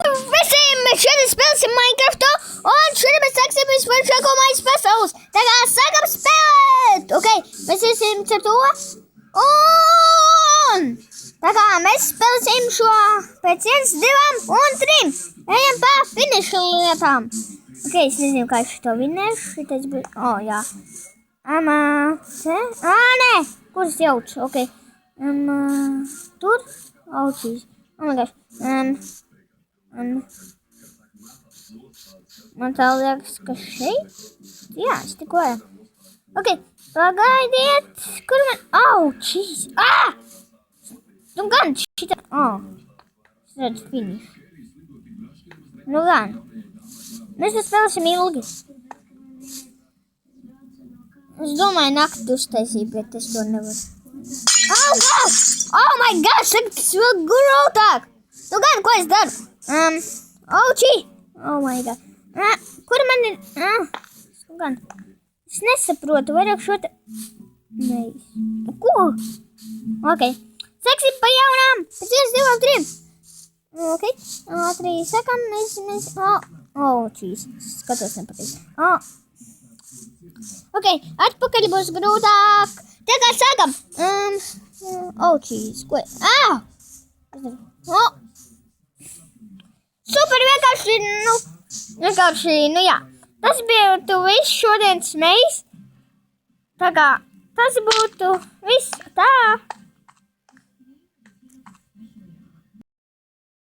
Visiem šodien spēlēsim Minecraftu, un šodien mēs sāksim vispāršāko mājas pasaules. Tā kā sākam spēlēt! Ok, mēs iesim ar to. Un tā kā mēs spēlēsim šo pēc 1, 2 un 3. Ejam pa finišu lietām. Ok, es nezinu, kā es to vinēšu. Šitais bija, jā. Nē, kuras jauc? Ok. Tur? Aučīs. Oh my gosh. Man tā liekas, ka šeit? Jā, es tikko varu. Ok, pagaidiet. Kur man? Aučīs. Nu gan šitā. Es redzu finišu. Nu gan. Mēs to spēlēsim ilgi. Es domāju, nakti uztaisīt, bet es to nevaru. Oh my gosh, tas vēl grūtāk. Nu gan, ko es daru? Aučī. Oh my god. Kur man ir? Nu gan. Es nesaprotu, vairāk šo te... Nē. Ko? Ok. Seksim pa jaunām. Pēc 1, 2, 3. Ok. 3 sekam. Mēs... Aučīs. Skatos nepatīs. Ok. Atpakaļ būs grūtāk. Tā kā sākam. Aučīs. Ko? Super, vienkārši, jā. Tas bija viss šodienas meiss. Tā kā tas būtu viss tā.